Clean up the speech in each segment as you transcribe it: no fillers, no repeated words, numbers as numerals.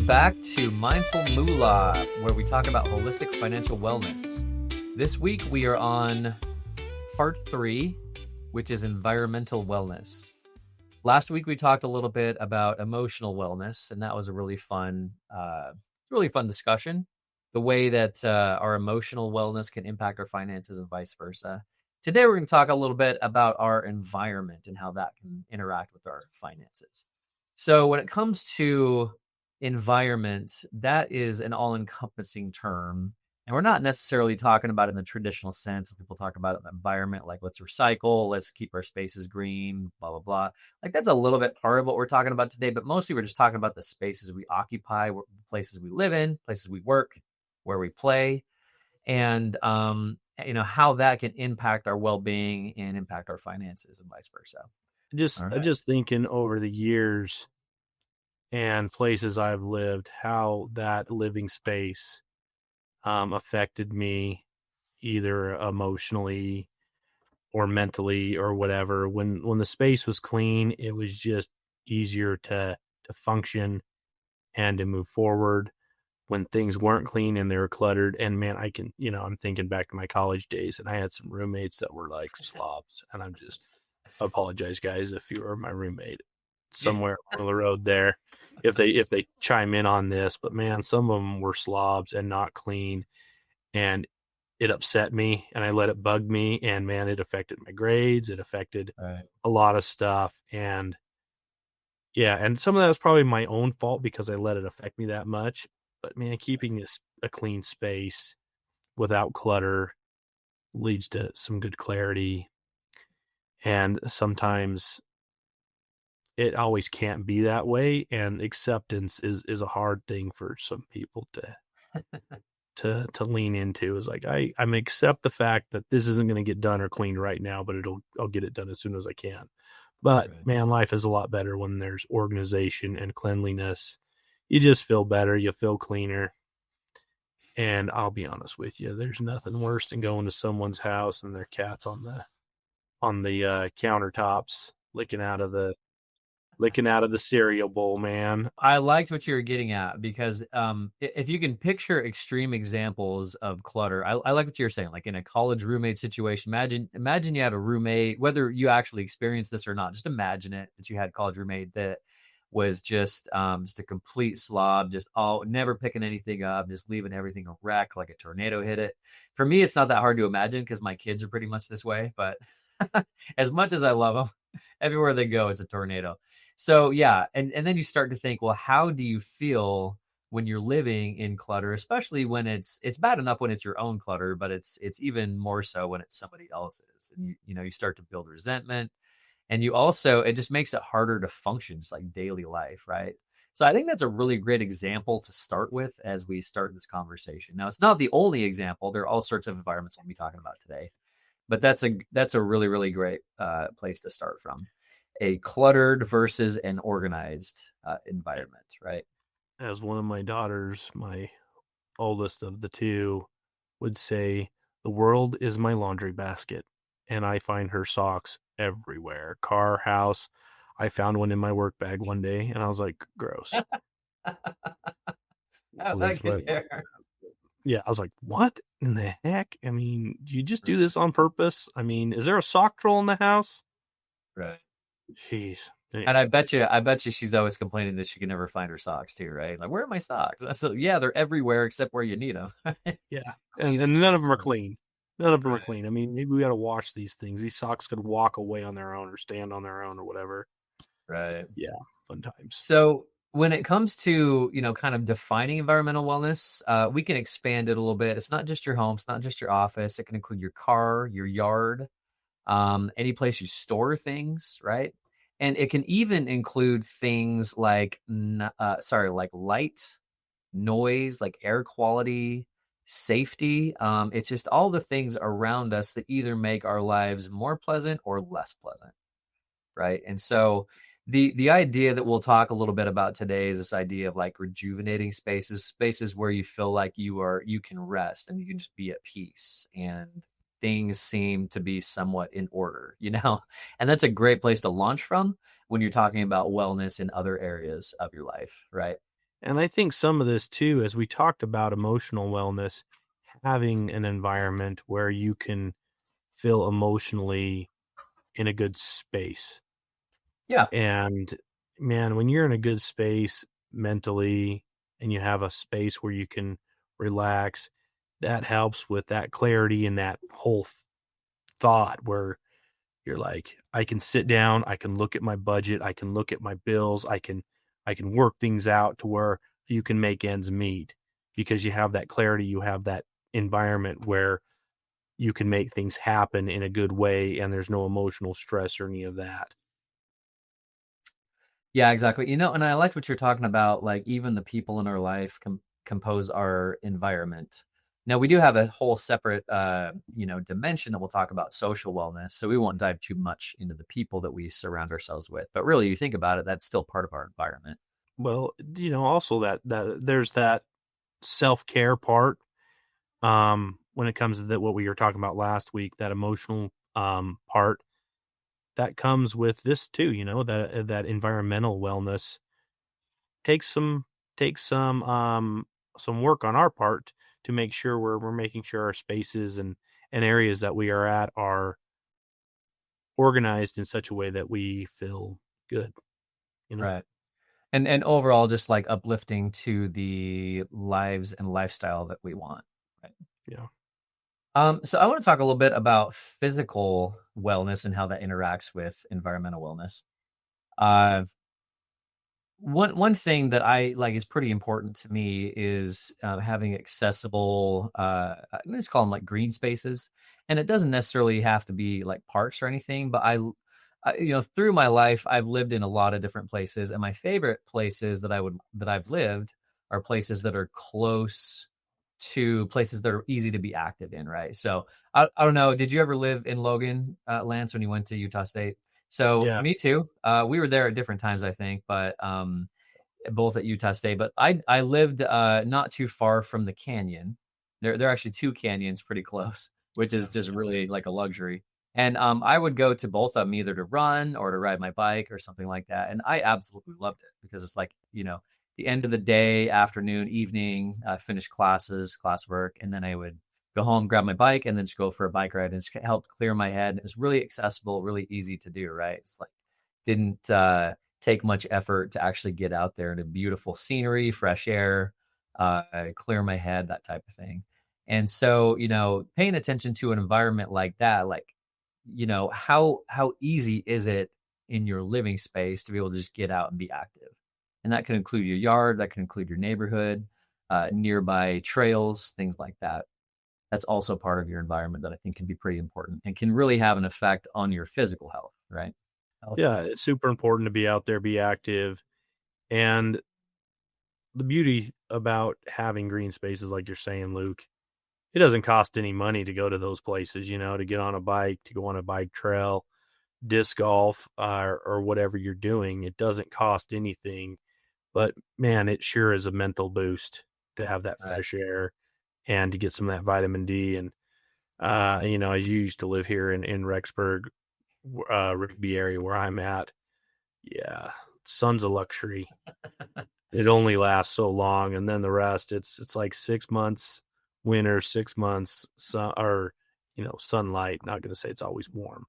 back to Mindful Moolah, where we talk about holistic financial wellness. This week we are on part 3, which is environmental wellness. Last week we talked a little bit about emotional wellness, and that was a really fun discussion. The way that our emotional wellness can impact our finances and vice versa. Today we're going to talk a little bit about our environment and how that can interact with our finances. So when it comes to environment, that is an all-encompassing term. And we're not necessarily talking about it in the traditional sense. People talk about the environment like let's recycle, let's keep our spaces green, blah, blah, blah. Like that's a little bit part of what we're talking about today, but mostly we're just talking about the spaces we occupy, places we live in, places we work, where we play, and how that can impact our well-being and impact our finances and vice versa. Just thinking over the years and places I've lived, how that living space affected me either emotionally or mentally or whatever. When the space was clean, it was just easier to function and to move forward. When things weren't clean and they were cluttered, and man, I'm thinking back to my college days, and I had some roommates that were like slobs, and I apologize, guys, if you were my roommate somewhere on the road there, if they chime in on this, but man, some of them were slobs and not clean, and it upset me, and I let it bug me, and man, it affected my grades, it affected a lot of stuff, and some of that was probably my own fault because I let it affect me that much. But man, keeping a clean space without clutter leads to some good clarity. And sometimes it always can't be that way. And acceptance is a hard thing for some people to lean into. Is like, I'm accept the fact that this isn't going to get done or cleaned right now, but I'll get it done as soon as I can. But man, life is a lot better when there's organization and cleanliness. You just feel better. You feel cleaner. And I'll be honest with you, there's nothing worse than going to someone's house and their cat's on the countertops licking out of the cereal bowl, man. I liked what you were getting at because if you can picture extreme examples of clutter, I like what you're saying. Like in a college roommate situation, imagine you had a roommate, whether you actually experienced this or not. Just imagine it that you had a college roommate that was just a complete slob, just never picking anything up, just leaving everything a wreck like a tornado hit it. For me, it's not that hard to imagine because my kids are pretty much this way. But as much as I love them, everywhere they go, it's a tornado. So yeah, and then you start to think, well, how do you feel when you're living in clutter, especially when it's bad enough when it's your own clutter, but it's even more so when it's somebody else's. And you start to build resentment. And it just makes it harder to function, just like daily life, right? So I think that's a really great example to start with as we start this conversation. Now, it's not the only example. There are all sorts of environments we'll be talking about today. But that's a really, really great place to start from. A cluttered versus an organized environment, right? As one of my daughters, my oldest of the two, would say, the world is my laundry basket. And I find her socks everywhere. Car, house. I found one in my work bag one day, and I was like, gross. Yeah, I was like, what in the heck? I mean, do you just do this on purpose? I mean, is there a sock troll in the house? Right. Jeez. And I bet you she's always complaining that she can never find her socks too, right? Like, where are my socks? So yeah, they're everywhere except where you need them. Yeah, and none of them are clean. None of them are clean. I mean, maybe we got to wash these things. These socks could walk away on their own or stand on their own or whatever. Right. Yeah, fun times. So when it comes to, kind of defining environmental wellness, we can expand it a little bit. It's not just your home. It's not just your office. It can include your car, your yard, any place you store things, right? And it can even include things like, like light, noise, like air quality, safety. It's just all the things around us that either make our lives more pleasant or less pleasant, right? And so the idea that we'll talk a little bit about today is this idea of like rejuvenating spaces where you feel like you can rest and you can just be at peace and things seem to be somewhat in order, and that's a great place to launch from when you're talking about wellness in other areas of your life, right? And I think some of this too, as we talked about emotional wellness, having an environment where you can feel emotionally in a good space. Yeah. And man, when you're in a good space mentally and you have a space where you can relax, that helps with that clarity and that whole thought where you're like, I can sit down, I can look at my budget, I can look at my bills, I can work things out to where you can make ends meet because you have that clarity, you have that environment where you can make things happen in a good way and there's no emotional stress or any of that. Yeah, exactly. And I liked what you're talking about, like even the people in our life compose our environment. Now we do have a whole separate dimension that we'll talk about social wellness. So we won't dive too much into the people that we surround ourselves with. But really you think about it, that's still part of our environment. Well, also that there's that self-care part when it comes to what we were talking about last week, that emotional part that comes with this too, that environmental wellness takes some work on our part to make sure we're making sure our spaces and areas that we are at are organized in such a way that we feel good, you know? Right. And overall just like uplifting to the lives and lifestyle that we want. Right. Yeah. So I want to talk a little bit about physical wellness and how that interacts with environmental wellness. Uh, one thing that I like is pretty important to me is having accessible. I'm just call them like green spaces, and it doesn't necessarily have to be like parks or anything. But through my life, I've lived in a lot of different places, and my favorite places that I've lived are places that are close to places that are easy to be active in. Right. So I don't know. Did you ever live in Logan, Lance, when you went to Utah State? So Yeah. me too. We were there at different times, I think, but both at Utah State. But I lived not too far from the canyon. There are actually two canyons pretty close, which is Yeah. just really like a luxury. And I would go to both of them either to run or to ride my bike or something like that. And I absolutely loved it because it's like, the end of the day, afternoon, evening, finish classwork, and then I would go home, grab my bike, and then just go for a bike ride. And it helped clear my head. It was really accessible, really easy to do. Right? It's like didn't take much effort to actually get out there into beautiful scenery, fresh air, clear my head, that type of thing. And so, paying attention to an environment like that, like, how easy is it in your living space to be able to just get out and be active? And that can include your yard, that can include your neighborhood, nearby trails, things like that. That's also part of your environment that I think can be pretty important and can really have an effect on your physical health, right? Health Yeah. wise. It's super important to be out there, be active. And the beauty about having green spaces, like you're saying, Luke, it doesn't cost any money to go to those places, to get on a bike, to go on a bike trail, disc golf, or whatever you're doing. It doesn't cost anything, but man, it sure is a mental boost to have that Right. fresh air and to get some of that vitamin D. And, as you used to live here in Rexburg, Rigby area where I'm at. Yeah. Sun's a luxury. It only lasts so long, and then the rest, it's like 6 months winter, 6 months sun, or sunlight. Not going to say it's always warm,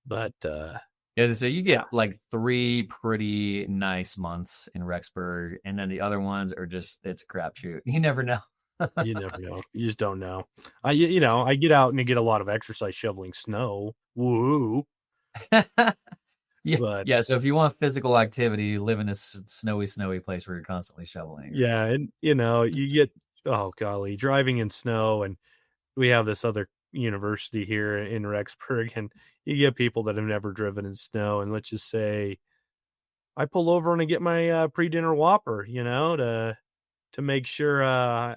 but Yeah, so you yeah, get like 3 pretty nice months in Rexburg, and then the other ones are just it's a crapshoot. You never know. you never know. You just don't know. I get out and I get a lot of exercise shoveling snow. Woo! Yeah, But yeah, so if you want physical activity, you live in a snowy place where you're constantly shoveling, right? yeah, and you get, oh golly, driving in snow, and we have this other university here in Rexburg, and you get people that have never driven in snow, and let's just say I pull over and I get my pre-dinner Whopper, to make sure I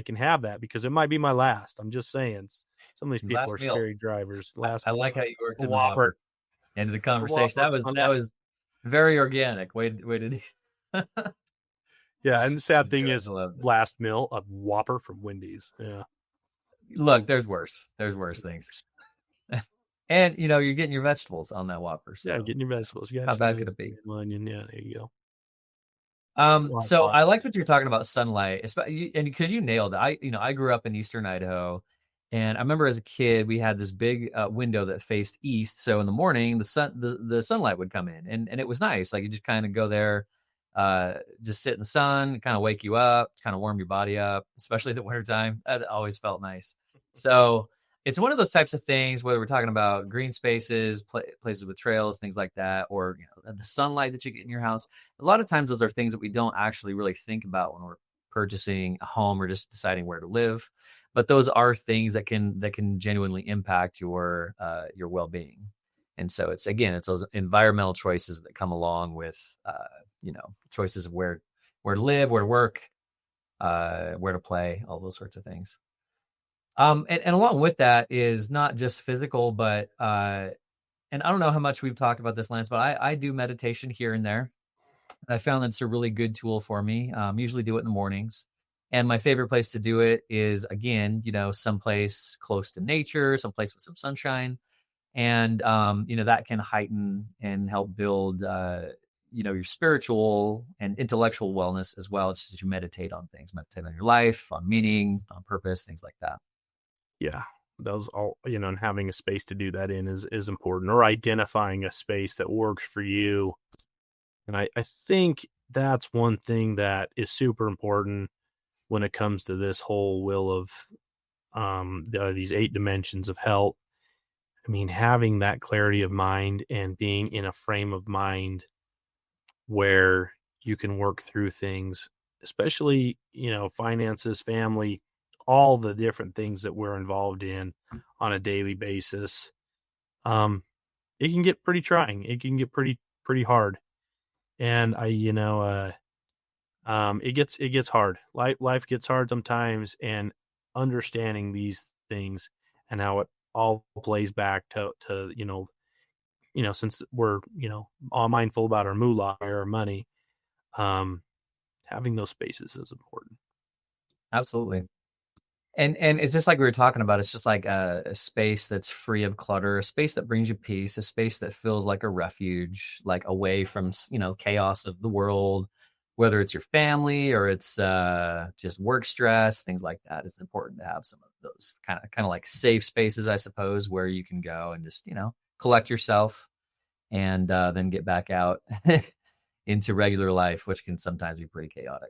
can have that because it might be my last. I'm just saying, some of these people are Last meal. scary drivers. I like how you worked A in the Whopper, Whopper into the a conversation. Whopper on That that. was very organic. Way to do. Yeah, and the sad thing I is, love it. last meal a Whopper from Wendy's. Yeah, Look, there's worse. There's worse things. And you're getting your vegetables on that Whopper, yeah, so getting your vegetables. You got how some bad nice could it be? onion. Yeah, there you go. So Wi-Fi. I liked what you're talking about sunlight, and because you nailed it. I grew up in Eastern Idaho, and I remember as a kid we had this big window that faced east. So in the morning, the sunlight would come in, and it was nice. Like you just kind of go there, just sit in the sun, kind of wake you up, kind of warm your body up, especially in the wintertime. That always felt nice. So it's one of those types of things, whether we're talking about green spaces, places with trails, things like that, or the sunlight that you get in your house. A lot of times those are things that we don't actually really think about when we're purchasing a home or just deciding where to live. But those are things that can genuinely impact your well-being. And so it's those environmental choices that come along with choices of where to live, where to work, where to play, all those sorts of things. And along with that is not just physical, but and I don't know how much we've talked about this, Lance, but I do meditation here and there. I found that's a really good tool for me. Usually do it in the mornings. And my favorite place to do it is, again, someplace close to nature, someplace with some sunshine. And, that can heighten and help build, your spiritual and intellectual wellness as well, just as you meditate on things, meditate on your life, on meaning, on purpose, things like that. Yeah, those all, and having a space to do that in is important, or identifying a space that works for you. And I think that's one thing that is super important when it comes to this whole will of these 8 dimensions of health. I mean, having that clarity of mind and being in a frame of mind where you can work through things, especially, finances, family, all the different things that we're involved in on a daily basis. It can get pretty trying. It can get pretty hard. And it gets hard. Life gets hard sometimes, and understanding these things and how it all plays back to since we're all mindful about our moolah, our money, um, having those spaces is important. Absolutely. And it's just like we were talking about. It's just like a space that's free of clutter, a space that brings you peace, a space that feels like a refuge, like away from chaos of the world, whether it's your family or it's just work stress, things like that. It's important to have some of those kind of like safe spaces, I suppose, where you can go and just collect yourself and then get back out into regular life, which can sometimes be pretty chaotic.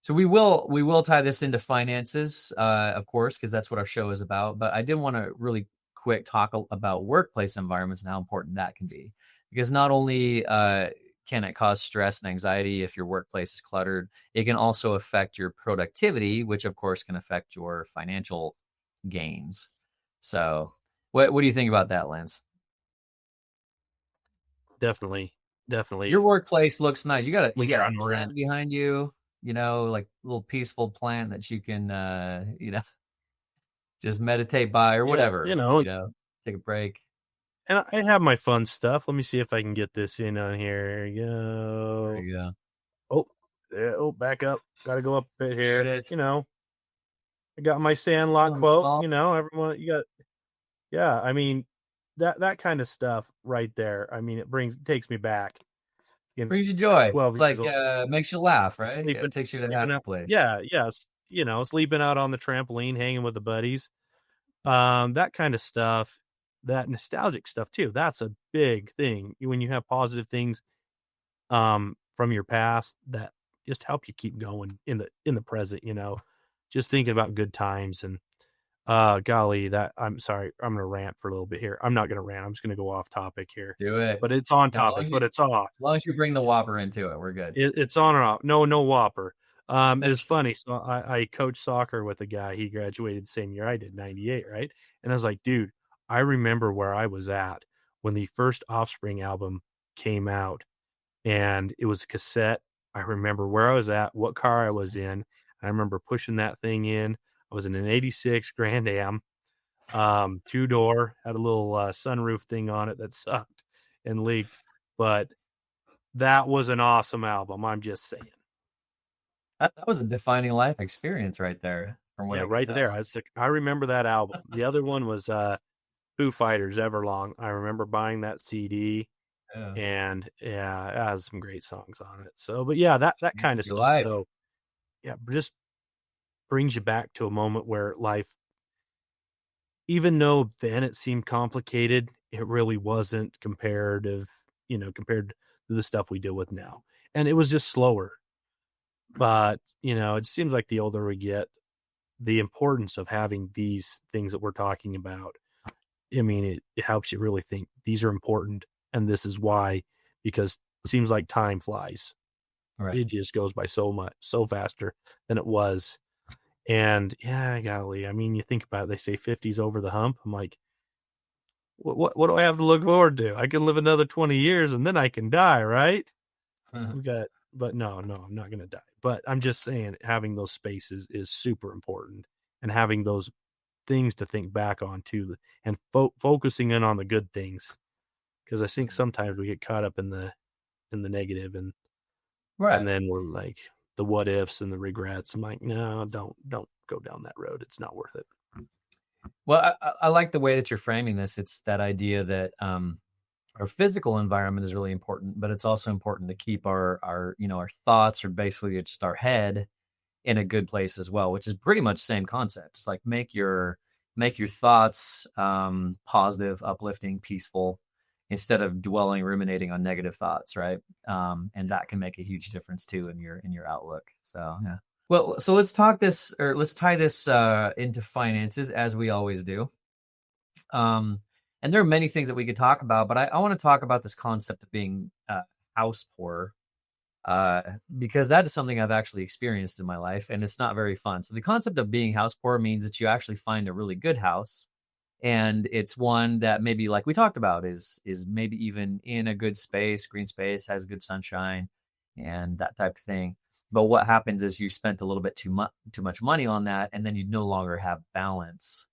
So we will tie this into finances, of course, because that's what our show is about. But I did want to really quick talk about workplace environments and how important that can be, because not only can it cause stress and anxiety if your workplace is cluttered, it can also affect your productivity, which of course can affect your financial gains. So, what do you think about that, Lance? Definitely, Your definitely. workplace looks nice. You got a When you you're got a on rent, plant behind you, like a little peaceful plant that you can just meditate by or yeah, whatever, take a break. and I have my fun stuff. Let me see if I can get this in on here. There you There go. you go. Oh, yeah, back up. Got to go up a bit There it here. is. I got my Sandlot Feeling quote. small. Everyone, you got, yeah. I mean, that kind of stuff right there. I mean, takes me back in Brings you joy. 12 It's years like old, makes you laugh, right? sleeping, It takes you to a sleeping happy out. place. Yeah, yes. Sleeping out on the trampoline, hanging with the buddies. That kind of stuff, that nostalgic stuff too. That's a big thing when you have positive things from your past that just help you keep going in the present, just thinking about good times. And golly, that I'm sorry, I'm gonna rant for a little bit here. I'm not gonna rant, I'm just gonna go off topic here, Do it. but it's on As long topic, as but it's off. you bring the it's Whopper into it, we're good. it's on and off. No Whopper. It's funny. So I coached soccer with a guy. He graduated the same year I did, 98, right? And I was like, dude, I remember where I was at when the first Offspring album came out, and it was a cassette. I remember where I was at, what car I was in. I remember pushing that thing in. I was in an 86 Grand Am, 2-door, had a little sunroof thing on it that sucked and leaked, but that was an awesome album. I'm just saying. That was a defining life experience right there, from what Yeah, I can right there. tell. I remember that album. The other one was Foo Fighters Everlong. I remember buying that CD. Yeah. and yeah, it has some great songs on it. So, but yeah, that kind of Your stuff life. though, yeah, just brings you back to a moment where life, even though then it seemed complicated, it really wasn't compared to the stuff we deal with now. And it was just slower. But, it seems like the older we get, the importance of having these things that we're talking about, I mean, it helps you really think these are important and this is why, because it seems like time flies. Right. It just goes by so faster than it was. And yeah, golly, I mean, you think about it, they say 50's over the hump. I'm like, what do I have to look forward to? I can live another 20 years and then I can die, right? But no, I'm not going to die. But I'm just saying having those spaces is super important, and having those things to think back on too, and focusing in on the good things. Because I think sometimes we get caught up in the negative, and Right. then we're like the what ifs and the regrets. I'm like, no, don't go down that road. It's not worth it. Well, I like the way that you're framing this. It's that idea that our physical environment is really important, but it's also important to keep our thoughts, or basically just our head, in a good place as well, which is pretty much the same concept. It's like make your thoughts positive, uplifting, peaceful, instead of dwelling, ruminating on negative thoughts, right? And that can make a huge difference too in your outlook. So yeah. Well, so let's tie this into finances, as we always do. Um, and there are many things that we could talk about, but I want to talk about this concept of being house poor, uh, because that is something I've actually experienced in my life, and it's not very fun. So the concept of being house poor means that you actually find a really good house, and it's one that, maybe like we talked about, is maybe even in a good space, green space, has good sunshine, and that type of thing. But what happens is you spent a little bit too much money on that, and then you no longer have balance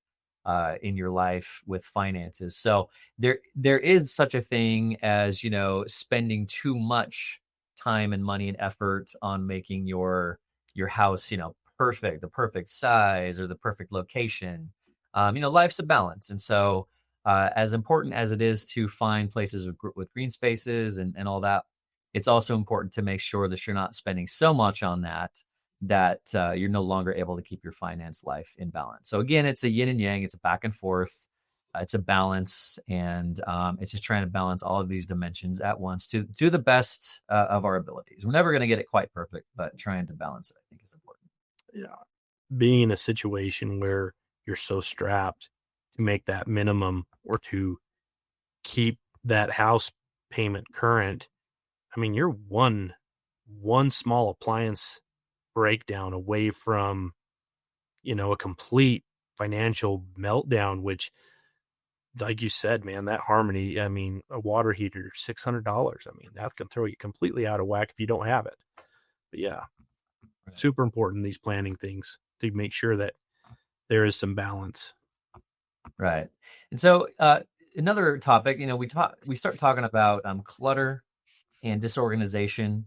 in your life with finances. So there is such a thing as, spending too much time and money and effort on making your house, perfect, the perfect size or the perfect location. Life's a balance, and so as important as it is to find places with green spaces and all that, it's also important to make sure that you're not spending so much on that you're no longer able to keep your finance life in balance. So again, it's a yin and yang, it's a back and forth, it's a balance, and it's just trying to balance all of these dimensions at once to the best of our abilities. We're never going to get it quite perfect, but trying to balance it, I think, is important. Yeah, being in a situation where you're so strapped to make that minimum or to keep that house payment current. I mean, you're one small appliance breakdown away from, a complete financial meltdown, which, like you said, man, that Harmony, I mean, a water heater, $600. I mean, that can throw you completely out of whack if you don't have it. But yeah, Right. super important, these planning things, to make sure that there is some balance. Right. And so another topic, we start talking about clutter and disorganization.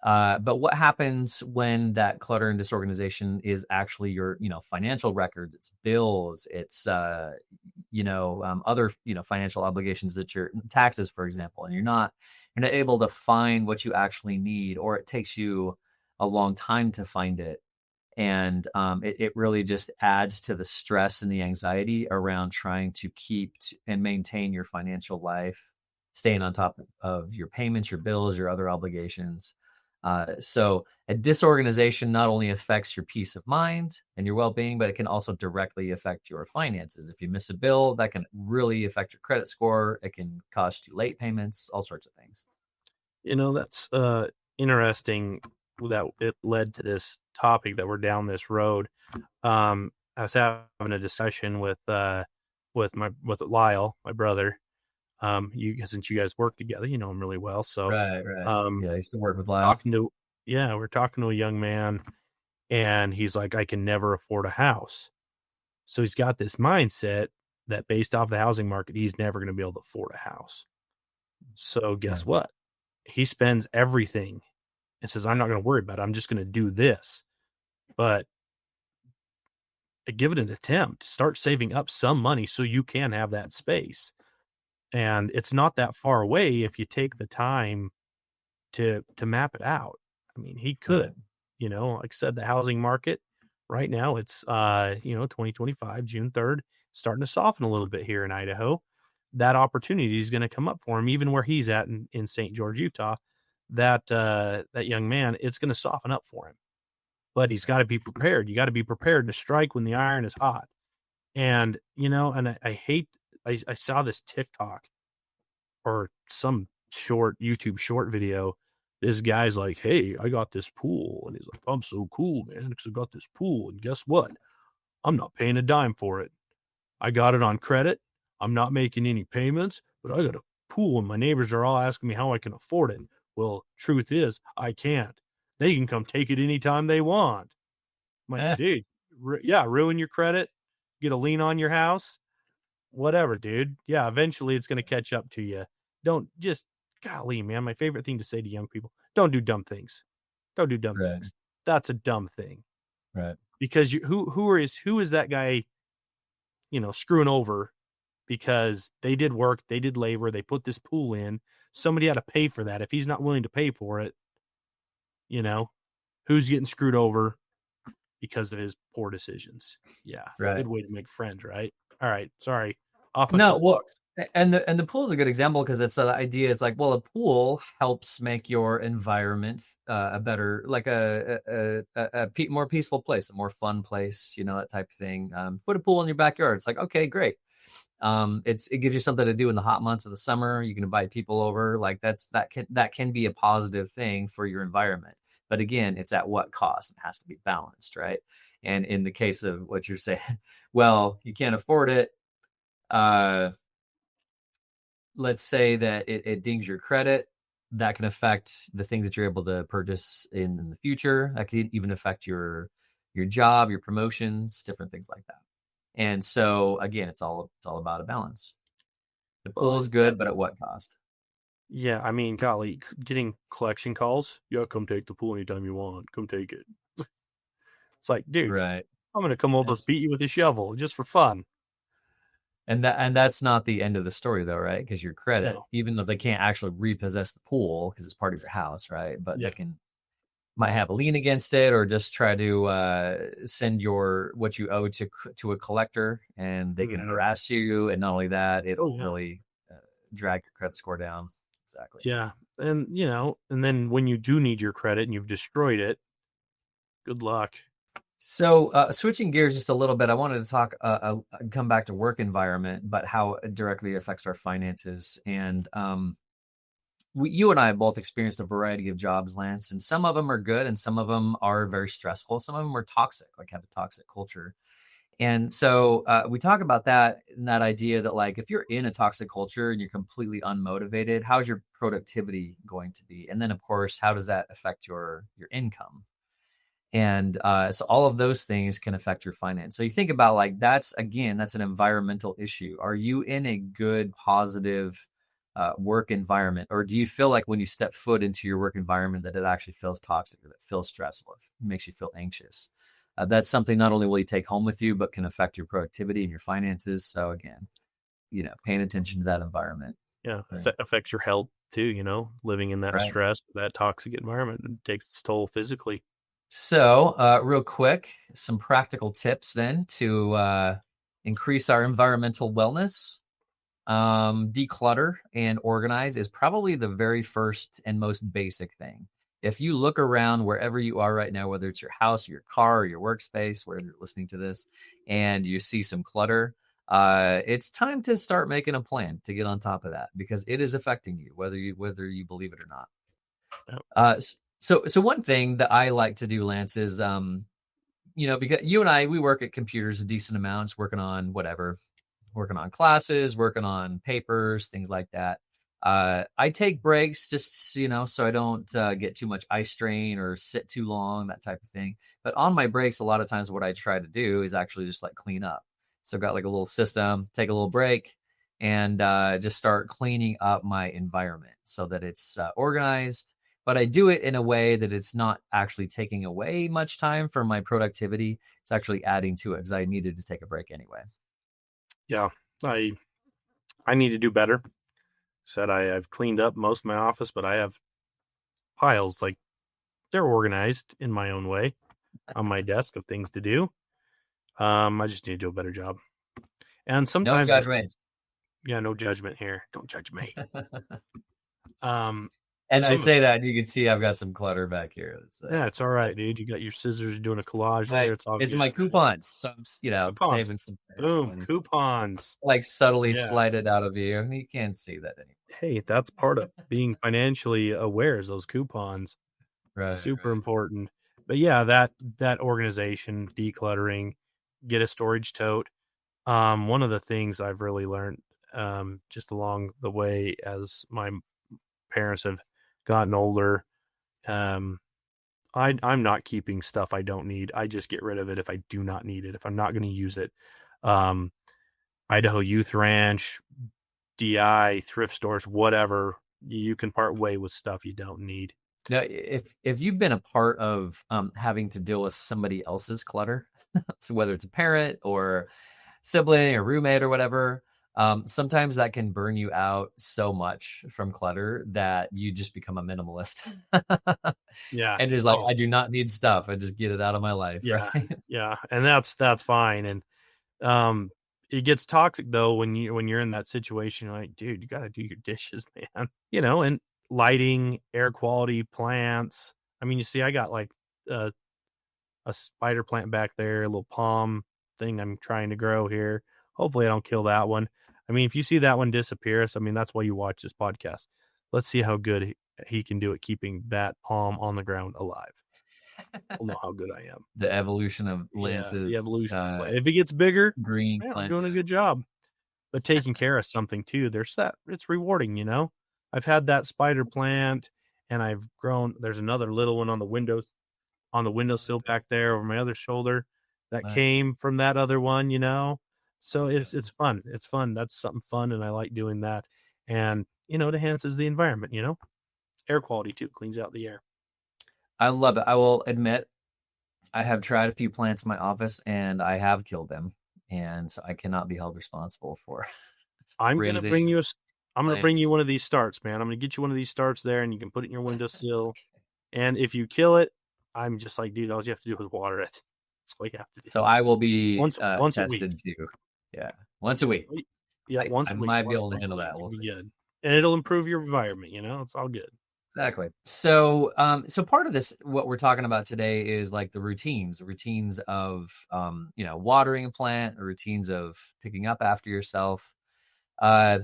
But what happens when that clutter and disorganization is actually your, financial records, it's bills, it's, other, financial obligations, that your taxes, for example, and you're not able to find what you actually need, or it takes you a long time to find it. And it really just adds to the stress and the anxiety around trying to and maintain your financial life, staying on top of your payments, your bills, your other obligations. So a disorganization not only affects your peace of mind and your well-being, but it can also directly affect your finances. If you miss a bill, that can really affect your credit score. It can cost you late payments, all sorts of things. That's interesting that it led to this topic that we're down this road. I was having a discussion with Lyle, my brother. Since you guys work together, you know him really well. So, Right, right. um, Yeah, I used to work with Lyle. talking to yeah, we're talking to a young man, and he's like, I can never afford a house. So he's got this mindset that based off the housing market, he's never going to be able to afford a house. So Yeah. guess what? He spends everything and says, I'm not going to worry about it. I'm just going to do this. But give it an attempt. Start saving up some money so you can have that space. And it's not that far away if you take the time to map it out. I mean, he Right. could, like I said, the housing market right now, it's 2025, June 3rd, starting to soften a little bit here in Idaho. That opportunity is going to come up for him, even where he's at in St. George, Utah. That young man, it's going to soften up for him. But he's got to be prepared. You got to be prepared to strike when the iron is hot. And I hate. I saw this TikTok or some short YouTube short video. This guy's like, "Hey, I got this pool," and he's like, "I'm so cool, man, because I got this pool, and guess what? I'm not paying a dime for it. I got it on credit. I'm not making any payments, but I got a pool, and my neighbors are all asking me how I can afford it. Well, truth is, I can't. They can come take it anytime they want." I'm like, Eh, dude, yeah, ruin your credit, get a lien on your house, whatever, dude. Yeah, eventually it's going to catch up to you. Don't just, golly, man, my favorite thing to say to young people, don't do dumb things. Don't do dumb right. things. That's a dumb thing. Right. Because who is that guy, screwing over because they did work, they did labor, they put this pool in. Somebody had to pay for that. If he's not willing to pay for it, you know, who's getting screwed over because of his poor decisions? Yeah, Right. good way to make friends, right? All right, sorry, off my No, well, soapbox. and the pool is a good example because it's an idea. It's like, well, a pool helps make your environment a better, like more peaceful place, a more fun place, that type of thing. Put a pool in your backyard. It's like, okay, great. It gives you something to do in the hot months of the summer. You can invite people over. Like that can be a positive thing for your environment. But again, it's at what cost? It has to be balanced, right? And in the case of what you're saying, well, you can't afford it. Uh, let's say that it dings your credit. That can affect the things that you're able to purchase in the future. That could even affect your job, your promotions, different things like that. And so again, it's all about a balance. The pool Well, is yeah, good, but at what cost? yeah. I mean, golly, getting collection calls. Yeah, come take the pool anytime you want. Come take it. It's like, dude, Right. I'm gonna come almost Yes. beat you with a shovel just for fun. And that's not the end of the story though, right? Because your credit, No, even though they can't actually repossess the pool because it's part of your house, right? But yeah, they might have a lien against it or just try to send your what you owe to a collector and they can hmm, harass you, and not only that, oh it'll yeah, really drag your credit score down. Exactly. yeah. And and then when you do need your credit and you've destroyed it, good luck. So switching gears just a little bit, I wanted to talk come back to work environment, but how it directly affects our finances. And you and I have both experienced a variety of jobs, Lance, and some of them are good and some of them are very stressful. Some of them are toxic, like have a toxic culture. And so we talk about that and that idea that, like, if you're in a toxic culture and you're completely unmotivated, how's your productivity going to be? And then, of course, how does that affect your income? And so all of those things can affect your finance. So you think about, like, that's an environmental issue. Are you in a good, positive work environment, or do you feel like when you step foot into your work environment that it actually feels toxic, or that feels stressful, it makes you feel anxious? That's something not only will you take home with you, but can affect your productivity and your finances. So again, paying attention to that environment. Yeah, Right. affects your health too. Living in that Right. stress, that toxic environment, it takes its toll physically. So, real quick, some practical tips then to increase our environmental wellness. Declutter and organize is probably the very first and most basic thing. If you look around wherever you are right now, whether it's your house, your car, or your workspace, wherever you're listening to this, and you see some clutter, it's time to start making a plan to get on top of that because it is affecting you, whether you believe it or not. Yeah. So one thing that I like to do, Lance, is because you and I, we work at computers a decent amount, working on whatever, working on classes, working on papers, things like that. I take breaks just so I don't get too much eye strain or sit too long, that type of thing. But on my breaks, a lot of times what I try to do is actually just like clean up. So I've got like a little system, take a little break, and just start cleaning up my environment so that it's organized. But I do it in a way that it's not actually taking away much time from my productivity. It's actually adding to it because I needed to take a break anyway. Yeah, I I need to do better. said I've cleaned up most of my office, but I have piles. Like, they're organized in my own way on my desk of things to do. I just need to do a better job. And No sometimes, judgment. yeah, no judgment here. Don't judge me. Um, And I some, say that, and you can see I've got some clutter back here. It's, yeah, it's all right, dude. You got your scissors doing a collage there. It's all it's good. my coupons. So I'm, Coupons. saving some Boom. and Coupons. like subtly Yeah. slide it out of view. You can't see that anymore. Hey, that's part of being financially aware is those coupons. Right. Super important. But yeah, that organization, decluttering, get a storage tote. One of the things I've really learned just along the way as my parents have gotten older, um, I'm not keeping stuff I don't need. I just get rid of it if I do not need it, if I'm not going to use it. Um, Idaho Youth Ranch, DI, thrift stores, whatever, you can part way with stuff you don't need. Now, if you've been a part of having to deal with somebody else's clutter, so whether it's a parent or sibling or roommate or whatever, sometimes that can burn you out so much from clutter that you just become a minimalist. Yeah. And just like, Oh, I do not need stuff. I just get it out of my life, yeah. right? Yeah. And that's fine. And um it gets toxic though when you're in that situation. You're like, dude, you got to do your dishes, man. And lighting, air quality, plants. I mean, you see, I got like a spider plant back there, a little palm thing I'm trying to grow here. Hopefully, I don't kill that one. I mean, if you see that one disappear, so I mean, that's why you watch this podcast. Let's see how good he can do at keeping that palm on the ground alive. We'll know how good I am. The evolution of Yeah, the Lance's evolution. If it gets bigger, green man, I'm plant. doing a good job. But taking care of something too, there's that. It's rewarding. I've had that spider plant, and I've grown. There's another little one on the windowsill back there over my other shoulder that Nice. came from that other one. So it's fun. It's fun. That's something fun, and I like doing that. And it enhances the environment. Air quality too, cleans out the air. I love it. I will admit, I have tried a few plants in my office and I have killed them. And so I cannot be held responsible for I'm gonna raising bring you I'm gonna bring you plants. one of these starts, man. I'm gonna get you one of these starts there, and you can put it in your windowsill. And if you kill it, I'm just like, dude, all you have to do is water it. That's all you have to So do. I will be Once a week. tested too. Yeah. Once a week. Yeah, I once a week. might be able to Once a handle week. that. We'll You'll be see. good. And it'll improve your environment. It's all good. Exactly. So, so part of this, what we're talking about today is like the routines of, watering a plant, or routines of picking up after yourself. Uh,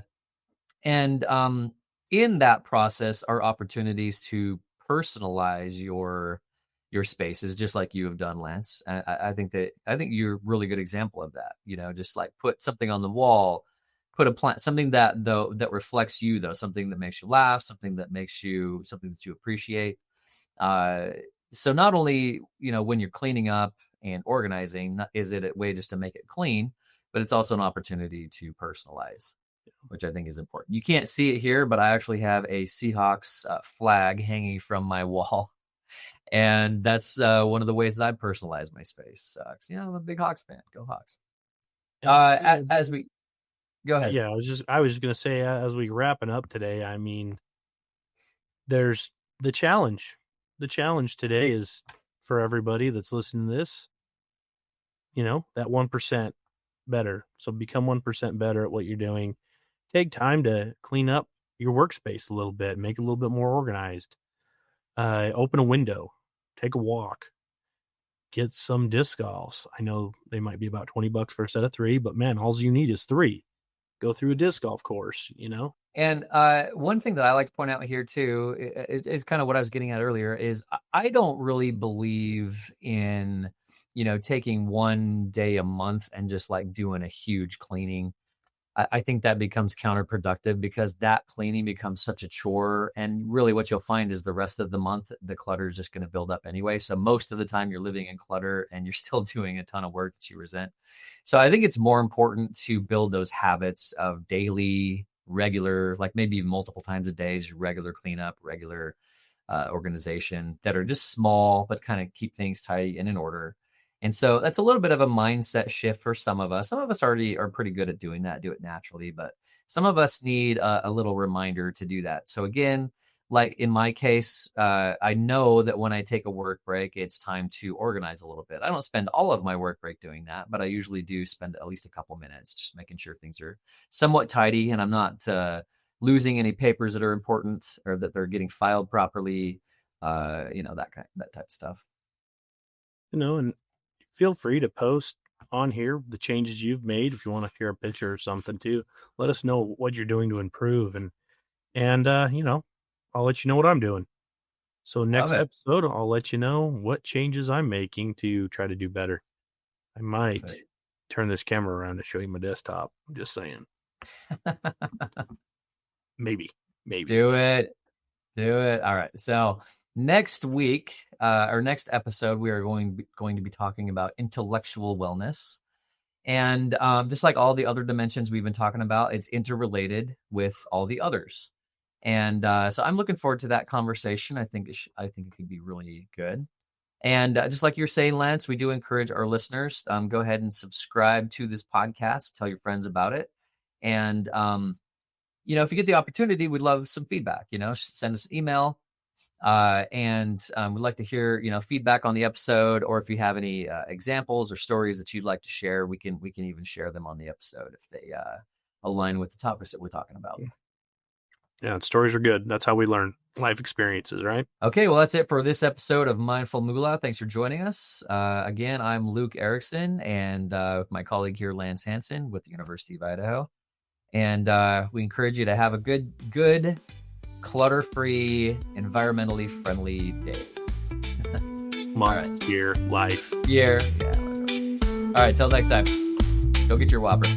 and in that process are opportunities to personalize your spaces, just like you have done, Lance. I think you're a really good example of that. Just like put something on the wall, put a plant, something that reflects you, though, something that makes you laugh, something that you appreciate. Uh, so not only when you're cleaning up and organizing, is it a way just to make it clean, but it's also an opportunity to personalize, which I think is important. You can't see it here, but I actually have a Seahawks flag hanging from my wall. And that's one of the ways that I personalize my space. 'Cause, I'm a big Hawks fan. Go Hawks. As we go ahead. Yeah, I was just gonna say, as we wrapping up today, I mean, there's the challenge. The challenge today is for everybody that's listening to this, that 1% better. So become 1% better at what you're doing. Take time to clean up your workspace a little bit, make it a little bit more organized. Open a window, take a walk, get some disc golfs. I know they might be about $20 for a set of three, but man, all you need is three. Go through a disc golf course. And one thing that I like to point out here too is kind of what I was getting at earlier. Is I don't really believe in taking one day a month and just like doing a huge cleaning. I think that becomes counterproductive, because that cleaning becomes such a chore. And really what you'll find is the rest of the month, the clutter is just going to build up anyway. So most of the time you're living in clutter and you're still doing a ton of work that you resent. So I think it's more important to build those habits of daily, regular, like maybe multiple times a day, regular cleanup, regular organization, that are just small, but kind of keep things tidy and in order. And so that's a little bit of a mindset shift for some of us. Some of us already are pretty good at doing that, do it naturally, but some of us need a little reminder to do that. So again, like in my case, I know that when I take a work break, it's time to organize a little bit. I don't spend all of my work break doing that, but I usually do spend at least a couple minutes just making sure things are somewhat tidy and I'm not losing any papers that are important or that they're getting filed properly. That type of stuff. And feel free to post on here the changes you've made. If you want to share a picture or something too, let us know what you're doing to improve. And I'll let you know what I'm doing. So next episode, I'll let you know what changes I'm making to try to do better. I might turn this camera around to show you my desktop. I'm just saying. Maybe. Do it. All right. So next week, or next episode, we are going to be talking about intellectual wellness. And just like all the other dimensions we've been talking about, it's interrelated with all the others. And so I'm looking forward to that conversation. I think it could be really good. And just like you're saying, Lance, we do encourage our listeners, go ahead and subscribe to this podcast, tell your friends about it. And, if you get the opportunity, we'd love some feedback, send us an email. And we'd like to hear, feedback on the episode, or if you have any examples or stories that you'd like to share, we can even share them on the episode if they align with the topics that we're talking about. Yeah, stories are good. That's how we learn. Life experiences, right? Okay, well, that's it for this episode of Mindful Moolah. Thanks for joining us. Again, I'm Luke Erickson, and with my colleague here, Lance Hansen, with the University of Idaho. And we encourage you to have a good, clutter-free, environmentally friendly day. Month, year, life. Year, yeah. All right, till next time. Go get your Whopper.